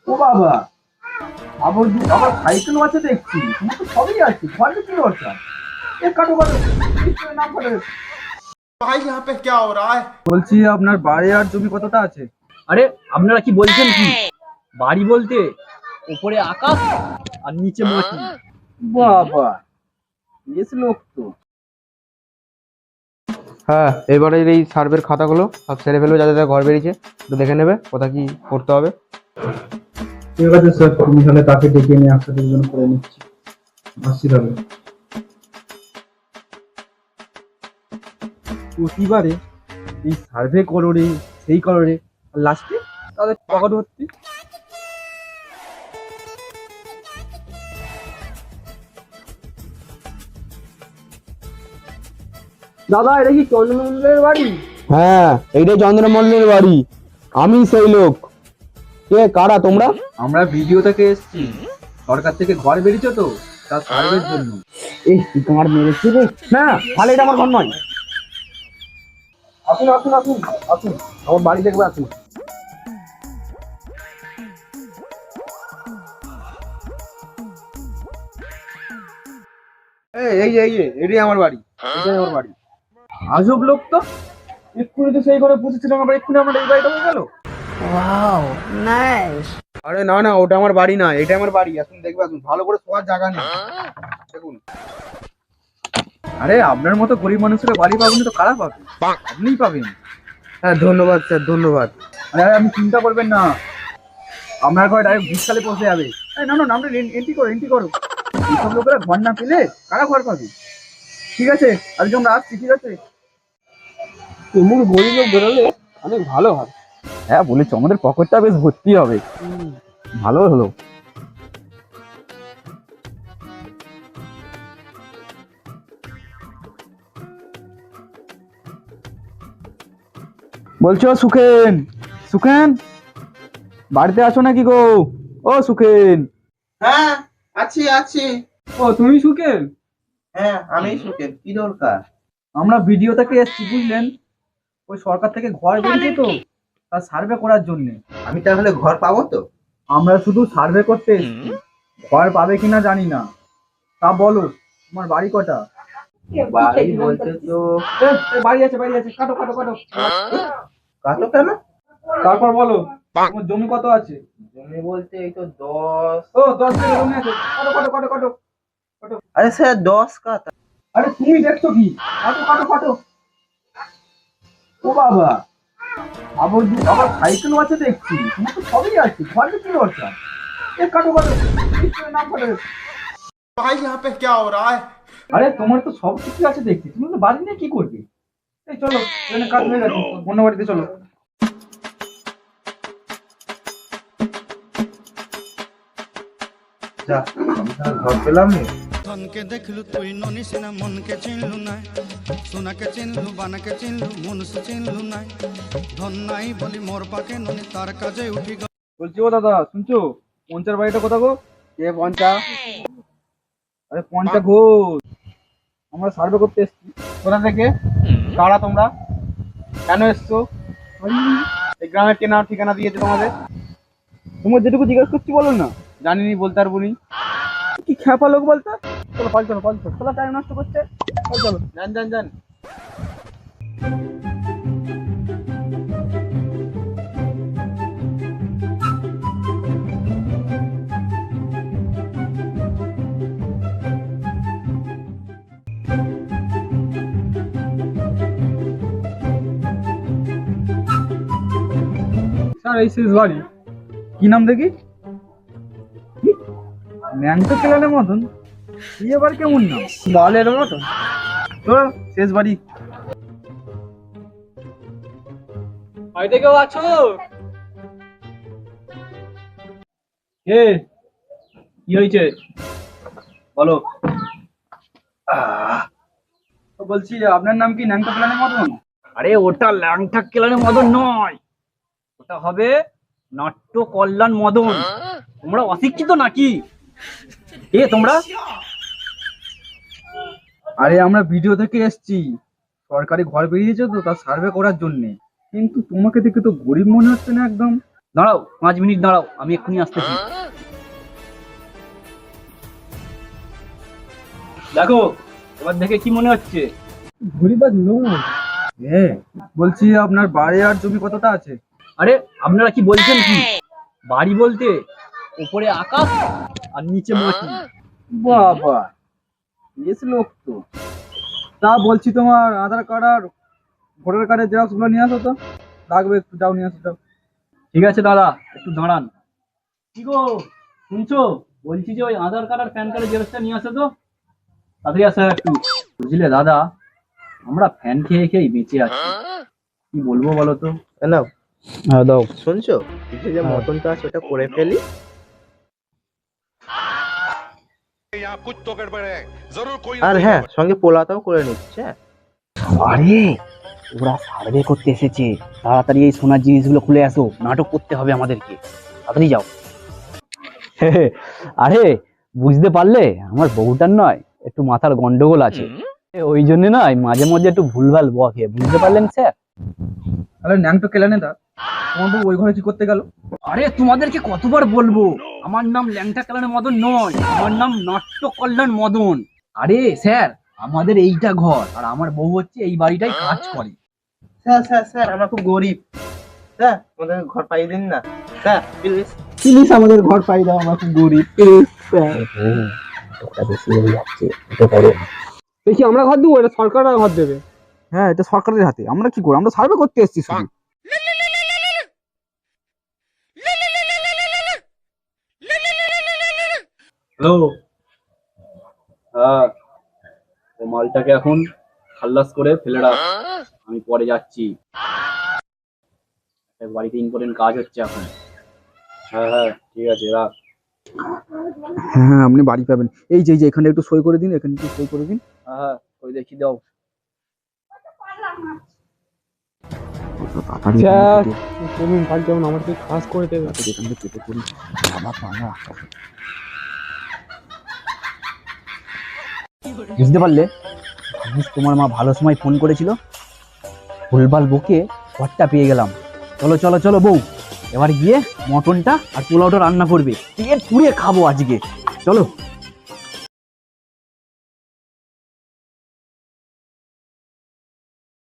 ও বাবা, আবার আবার সাইকেল আছে দেখছি, তোমার তো সবই আছে, ঘরে কি দরকার? এ কাটো কাটো, নাম কাটো। भाई यहाँ पे क्या हो रहा है। বলছি আপনার বাড়ি আর জমি কতটা আছে? আরে আপনারা কি বলছেন কি? বাড়ি বলতে উপরে আকাশ আর নিচে মাটি। বাবা, বেশ লোক তো। হ্যাঁ, এবারের এই সার্ভের খাতাগুলো সব সেরে ফেলবে, যাদের যাদের ঘর বেরিয়েছে একটু দেখে নেবে কোথা কি করতে হবে। ঠিক আছে স্যার, তুমি তাহলে তাকে ডেকে নিয়ে একসাথে দুজন করে নিচ্ছি। আসছি তাহলে। প্রতিবারে এই সার্ভে করো রে, সেই করো রে, আর লাস্টে তাদের পকেট ভর্তি। দাদা, এটা কি চন্দ্রমন্দিরের বাড়ি? হ্যাঁ, এইটাই চন্দ্রমল্লের বাড়ি। আমি সেই লোক। কে, কারা তোমরা? আমরা ভিডিও থেকে এসেছি, সরকার থেকে ঘর বেরিয়েছে তো, তার সার্ভের জন্য। এই তোমার মেরেছে রে। না, তাহলে এটা আমার ঘর নয়। আসুন আসুন আসুন আসুন, আমার বাড়ি দেখবে, আসুন। এটাই আমার বাড়ি, এটাই আমার বাড়ি। আজব লোক তো, এক্ষুনি তো সেই করে পুষেছিলাম, আবার এক্ষুনি আমার এই বাড়িটা হয়ে গেল। আরে না না, ওটা আমার বাড়ি না, এটা আমার বাড়ি। আসুন দেখবে, আসুন, ভালো করে শোয়ার জায়গা নেই, দেখুন। আরে আপনার মতো গরিব মানুষের বাড়ি পাবেন তো কারা পাবে? আপনিই পাবেন। হ্যাঁ, ধন্যবাদ স্যার, ধন্যবাদ। আরে আপনি চিন্তা করবেন না, আপনার ঘরে ডাইরেক্ট ভিক্ষালে পৌঁছে যাবে। এই না না, আমরা এন্ট্রি করো, এন্ট্রি করো। এইসব লোকেরা ঘর না পেলে কারা ঘর পাবে? ঠিক আছে, আজকে আমরা আসছি, ঠিক আছে? এমন গরিব লোক বেরোলে অনেক ভালো হয়। হ্যাঁ বলেছি, আমাদের পকেটটা বেশ ভর্তি হবে, ভালো হলো। বলছো সুখেন, সুখেন বাড়িতে আছো নাকি গো? ও সুখেন। হ্যাঁ, আছি আছি। ও তুমি সুখেন? হ্যাঁ, আমি সুখেন, কি দরকার? আমরা ভিডিও থেকে এসেছি, বুঝলেন? ওই সরকার থেকে ঘর বেরিয়েছে তো, তার সার্ভে করার জন্য। আমি তাহলে ঘর পাবো তো? আমরা শুধু সার্ভে করতে এসেছি, ঘর পাবে কিনা জানি না। তা বলো, তোমার বাড়ি কটা? বাড়ি বলতে তো বাড়ি আছে, বাড়ি আছে, কাটো কাটো কাটো। কাটো কেন? তারপর বলো, তোমার জমি কত আছে? জমি বলতে এই তো 10। ও 10 বিঘা জমি আছে, কাটো কাটো কাটো কাটো কাটো। আরে স্যার, 10 কাঠা। আরে তুমি দেখছো কি? কাটো কাটো কাটো। ও বাবা, আবার আবার সাইকেলও আছে দেখছি, তোমার তো সবই আছে, ঘরে কি দরকার? এ কাটো কাটো, নাম কাটো। भाई यहाँ पे क्या हो रहा है। আরে তোমার তো সব কিছু আছে দেখছি, তুমি তো বাড়ি নিয়ে কি করবে? এই চলো, এখানে কাজ হয়ে গেছে, অন্য বাড়িতে চলো। যা, আমি তাহলে ঘর পেলাম না। ধনকে দেখলু তুই ননিস না মনকে চিনলু নাই সোনাকে চিনলু বানাকে চিনলু মনুষ্য চিনলু নাই ধন নাই বলি মোর পাকে ননি তার কাজে উঠি গেল। বলছি ও দাদা, শুনছো? পঞ্চার বাড়িটা কোথা গো? কে পঞ্চা? আরে পঞ্চা ঘোষ, আমরা সার্ভে করতে এসেছি। কোথা থেকে? কারা তোমরা? কেন এসছো? এই গ্রামের কেনা ঠিকানা দিয়েছে তোমাদের? তোমার যেটুকু জিজ্ঞেস করছি বলো না, জানিনি বলতে পারবো নি। কি খ্যাপা লোক বলতে। চলো পাল, চলো পাল, চলো, টাইম নষ্ট করছে। চলো চলো, যান যান যান। স্যার, এই শেষ বাড়ি। কি নাম দেখি? ন্যাংটো কেলানের মতন। এই আবার কেমন নাম? বলের মতন। তো শেষ বাড়ি। বাড়িতে কেউ আছো? কে? কি হয়েছে বলো। তো বলছি, আপনার নাম কি ন্যাংটো কেলানের মতন? আরে ওটা ল্যাংটা কেলানের মদন নয়, ওটা হবে নাট্য কল্যাণ মদন। তোমরা অশিক্ষিত নাকি? এ তোমরা? আরে আমরা ভিডিও থেকে এসেছি, সরকারি ঘর বেরিয়েছে তো, তার সার্ভে করার জন্য। কিন্তু তোমাকে দেখে তো গরিব মনে হচ্ছে না একদম। দাঁড়াও 5 মিনিট দাঁড়াও, আমি এক্ষুনি আসতেছি। দেখো এবার দেখে কি মনে হচ্ছে? ঘুরিবাজ লোক। বলছি আপনার বাড়ি আর জমি কতটা আছে? আরে আপনারা কি বলছেন কি? বাড়ি বলতে উপরে আকাশ আর নিচে মাটি। বাবা বেশ লোক তো। তা বলছি তোমার আধার কার্ড আর ভোটার কার্ডের জেরক্স গুলো নিয়ে আসো তো, লাগবে একটু, যাও নিয়ে আসো যাও। ঠিক আছে দাদা, একটু দাঁড়ান। কি গো শুনছো? বলছি যে ওই আধার কার্ড আর প্যান কার্ডের জেরক্সটা নিয়ে আসো তো, তাড়াতাড়ি আসো একটু। বুঝলে দাদা, আমরা ফ্যান খেয়ে খেয়েই বেঁচে আছি, কি বলবো বলো তো। নাও, হ্যাঁ দাও। শুনছো? পিঠে যে মটনটা আছে ওটা করে ফেলি। यहाँ कुछ तो गड़बड़ है जरूर कोई আর হ্যাঁ, সঙ্গে পোলাটাও করে নিচ্ছে। আরে ওরা সার্ভে করতে এসেছে, তাড়াতাড়ি এই সোনার জিনিসগুলো খুলে আসো, নাটক করতে হবে আমাদেরকে, তাড়াতাড়ি যাও। আরে বুঝতে পারলে, আমার বউটার নয় একটু মাথার গন্ডগোল আছে, ওই জন্য নয় মাঝে মাঝে একটু ভুলভাল বকে, বুঝতে পারলেন স্যার? তাহলে ন্যাংটো কেলানে দা, তোমার বউ ওই ঘরে কি করতে গেল? আরে তোমাদেরকে কতবার বলবো, আমার নাম ল্যাংটা কল্যাণ মদন নয়, আমার নাম নাট্য কল্যাণ মদন। আরে স্যার, আমাদের এইটা ঘর, আর আমার বউ হচ্ছে এই বাড়িটাই কাজ করে। স্যার স্যার স্যার, আমরা খুব গরিব, স্যার আমাদের ঘর পাইয়ে দিন না স্যার, প্লিজ। প্লিজ আমাদের ঘর পাই দাও, আমরা খুব গরিব। দেখি আমরা ঘর দেবো, এটা সরকাররা ঘর দেবে। হ্যাঁ, এটা সরকারের হাতে, আমরা কি করবো? আমরা সার্ভে করতে এসেছি শুধু। হ্যালো, হ্যাঁ, ও মালটাকে এখন খাল্লাস করে ফেলে রাখ, আমি পরে যাচ্ছি, একটা বাড়িতে ইম্পর্টেন্ট কাজ হচ্ছে এখন। হ্যাঁ হ্যাঁ ঠিক আছে, রাখ। হ্যাঁ, আপনি বাড়ি পাবেন। এই যে এখানে একটু সই করে দিন, এখানে একটু সই করে দিন। হ্যাঁ হ্যাঁ, ওই দেখি দাও। চলুন, কাল যেমন আমাকে কাজ করে দেবে, এখান থেকে কেটে করি। বুঝতে পারলে? ভাবিস তোমার মা ভালো সময় ফোন করেছিল, ভুলভাল বকে ঘরটা পেয়ে গেলাম। চলো চলো চলো বউ, এবার গিয়ে মটনটা আর পোলাওটা রান্না করবে, পেট পুড়িয়ে খাবো আজকে, চলো।